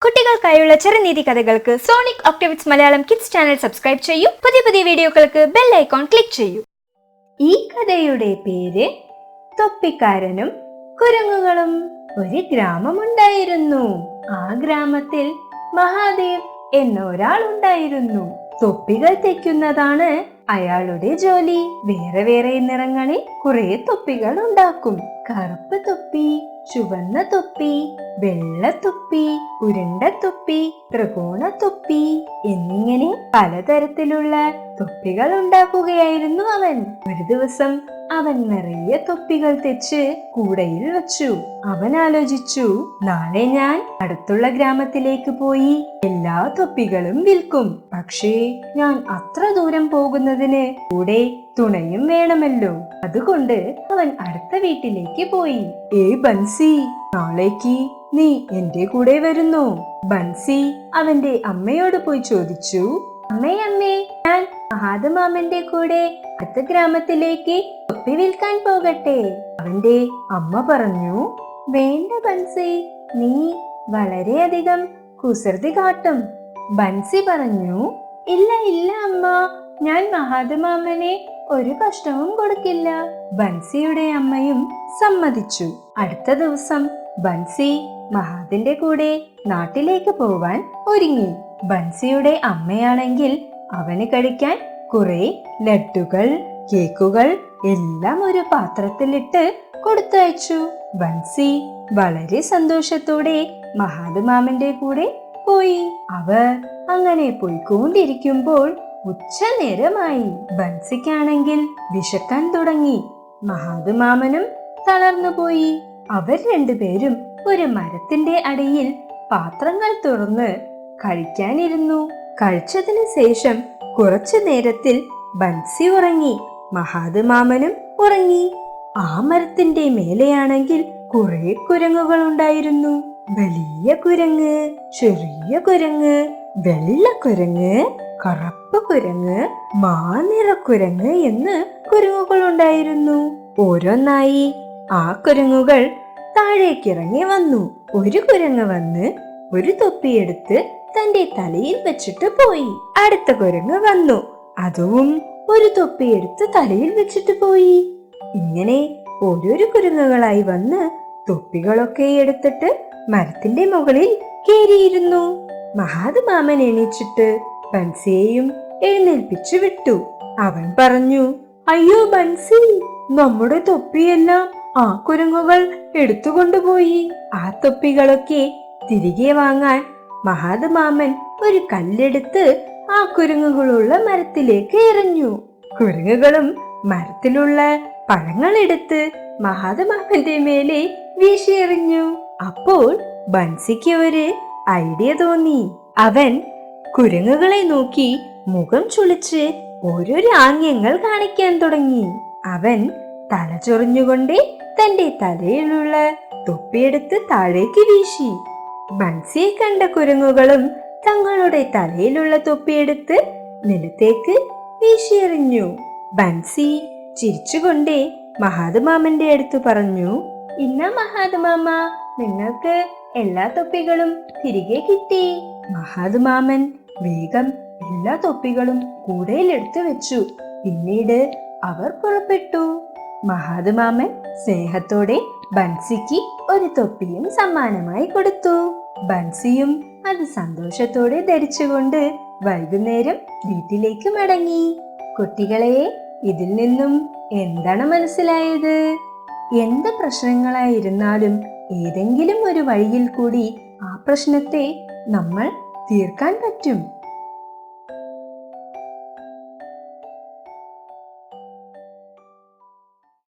കുട്ടികൾക്കായുള്ള ചെറുനീതി കഥകൾക്ക് സോണിക് ഒക്ടേവിറ്റ്സ് മലയാളം കിഡ്സ് ചാനൽ സബ്സ്ക്രൈബ് ചെയ്യൂ. പുതിയ വീഡിയോകൾക്ക് ബെൽ ഐക്കോൺ ക്ലിക്ക് ചെയ്യൂ. ഈ കഥയുടെ പേര് തൊപ്പിക്കാരനും കുരങ്ങുകളും. ഒരു ഗ്രാമമുണ്ടായിരുന്നു. ആ ഗ്രാമത്തിൽ മഹാദേവ് എന്ന ഒരാൾ ഉണ്ടായിരുന്നു. തൊപ്പികൾ തെക്കുന്നതാണ് അയാളുടെ ജോലി. വേറെ വേറെ നിറങ്ങളിൽ കുറെ തൊപ്പികൾ ഉണ്ടാക്കും. കറുപ്പ് തൊപ്പി, ചുവന്ന തൊപ്പി, വെള്ള തൊപ്പി, ഉരുണ്ട തൊപ്പി, ത്രികോണ തൊപ്പി എന്നിങ്ങനെ പലതരത്തിലുള്ള തൊപ്പികൾ ഉണ്ടാക്കുകയായിരുന്നു അവൻ. ഒരു ദിവസം അവൻ നിറയെ തൊപ്പികൾ തെച്ച് കൂടയിൽ വെച്ചു. അവൻ ആലോചിച്ചു, നാളെ ഞാൻ അടുത്തുള്ള ഗ്രാമത്തിലേക്ക് പോയി എല്ലാ തൊപ്പികളും വിൽക്കും. പക്ഷേ ഞാൻ അത്ര ദൂരം പോകുന്നതിന് കൂടെ തുണയും വേണമല്ലോ. അതുകൊണ്ട് അവൻ അടുത്ത വീട്ടിലേക്ക് പോയി. ബൻസി, നാളേക്ക് നീ എന്റെ കൂടെ വരുന്നോ? ബൻസി അവന്റെ അമ്മയോട് പോയി ചോദിച്ചു. അമ്മേ, ഞാൻ മഹാദേവന്റെ കൂടെ അടുത്ത ഗ്രാമത്തിലേക്ക് തൊപ്പി വിൽക്കാൻ പോകട്ടെ? അവന്റെ അമ്മ പറഞ്ഞു, വേണ്ട ബൻസി, നീ വളരെയധികം കുസൃതി കാട്ടും. ബൻസി പറഞ്ഞു, ഇല്ല അമ്മ, ഞാൻ മഹാദേവനെ ഒരു കഷ്ടവും കൊടുക്കില്ല. ബൻസിയുടെ അമ്മയും സമ്മതിച്ചു. അടുത്ത ദിവസം ബൻസി മഹാദിന്റെ കൂടെ നാട്ടിലേക്ക് പോവാൻ ഒരുങ്ങി. ബൻസിയുടെ അമ്മയാണെങ്കിൽ അവന് കഴിക്കാൻ കുറെ ലഡ്ഡുകൾ, കേക്കുകൾ എല്ലാം ഒരു പാത്രത്തിലിട്ട് കൊടുത്തയച്ചു. ബൻസി വളരെ സന്തോഷത്തോടെ മഹാദേവന്റെ കൂടെ പോയി. അവർ അങ്ങനെ പോയിക്കൊണ്ടിരിക്കുമ്പോൾ ഉച്ചനേരമായി. ബൻസിക്കാണെങ്കിൽ വിശക്കാൻ തുടങ്ങി. മഹാദേവനും തളർന്നുപോയി. അവർ രണ്ടുപേരും ഒരു മരത്തിന്റെ അടിയിൽ പാത്രങ്ങൾ തുറന്ന് കഴിക്കാനിരുന്നു. കഴിച്ചതിന് ശേഷം കുറച്ചു നേരത്തിൽ ബൻസി ഉറങ്ങി. മഹാദേവനും ഉറങ്ങി. ആ മരത്തിന്റെ മേലെയാണെങ്കിൽ കുറെ കുരങ്ങുകൾ ഉണ്ടായിരുന്നു. വലിയ കുരങ്ങ്, ചെറിയ കുരങ്ങ്, വെള്ള കുരങ്ങ്, കറുപ്പ് കുരങ്ങ്, മാനിറ കുരങ്ങ് എന്ന് കുരങ്ങുകൾ ഉണ്ടായിരുന്നു. ഓരോന്നായി ആ കുരങ്ങുകൾ താഴേക്കിറങ്ങി വന്നു. ഒരു കുരങ്ങ് വന്ന് ഒരു തൊപ്പിയെടുത്ത് തന്റെ തലയിൽ വെച്ചിട്ട് പോയി. അടുത്ത കുരങ്ങ് വന്നു, അതും ഒരു തൊപ്പിയെടുത്ത് തലയിൽ വെച്ചിട്ട് പോയി. ഇങ്ങനെ ഓരോരോ കുരങ്ങുകളായി വന്ന് തൊപ്പികളൊക്കെ എടുത്തിട്ട് മരത്തിന്റെ മുകളിൽ കയറിയിരുന്നു. മഹാദേവൻ എണീച്ചിട്ട് ബൻസിയെയും എഴുന്നേൽപ്പിച്ചു വിട്ടു. അവൻ പറഞ്ഞു, അയ്യോ ബൻസി, നമ്മുടെ തൊപ്പിയെല്ലാം ആ കുരങ്ങുകൾ എടുത്തുകൊണ്ടുപോയി. ആ തൊപ്പികളൊക്കെ തിരികെ വാങ്ങാൻ മഹാദേവൻ ഒരു കല്ലെടുത്ത് ആ കുരങ്ങുകളുള്ള മരത്തിലേക്ക് എറിഞ്ഞു. കുരങ്ങുകളും മരത്തിലുള്ള പഴങ്ങളെടുത്ത് മഹാദേവന്റെ മേലെ വീശിയെറിഞ്ഞു. അപ്പോൾ ബൻസിക്ക് ഒരു ഐഡിയ തോന്നി. അവൻ കുരങ്ങുകളെ നോക്കി മുഖം ചുളിച്ച് ഓരോരോ ആംഗ്യങ്ങൾ കാണിക്കാൻ തുടങ്ങി. അവൻ തല ചൊറിഞ്ഞുകൊണ്ട് തന്റെ തലയിലുള്ള തൊപ്പിയെടുത്ത് താഴേക്ക് വീശി. ബൻസിയെ കണ്ട കുരങ്ങുകളും തങ്ങളുടെ തലയിലുള്ള തൊപ്പിയെടുത്ത് നിലത്തേക്ക് വീശിയെറിഞ്ഞു. ബൻസി ചിരിച്ചുകൊണ്ടേ മഹാദേവന്റെ അടുത്ത് പറഞ്ഞു, ഇന്ന മഹാദേവ, നിങ്ങൾക്ക് എല്ലാ തൊപ്പികളും തിരികെ കിട്ടി. മഹാദേവൻ വേഗം എല്ലാ തൊപ്പികളും കൂടയിലെടുത്തു വെച്ചു. പിന്നീട് അവർ പുറപ്പെട്ടു. മഹാദേവൻ സ്നേഹത്തോടെ ബൻസിക്ക് ഒരു തൊപ്പിയും സമ്മാനമായി കൊടുത്തു. ബൻസിയും അത് സന്തോഷത്തോടെ ധരിച്ചുകൊണ്ട് വൈകുന്നേരം വീട്ടിലേക്ക് മടങ്ങി. കുട്ടികളെ, ഇതിൽ നിന്നും എന്താണ് മനസ്സിലായത്? എന്ത് പ്രശ്നങ്ങളായിരുന്നാലും ഏതെങ്കിലും ഒരു വഴിയിൽ കൂടി ആ പ്രശ്നത്തെ നമ്മൾ തീർക്കാൻ പറ്റും.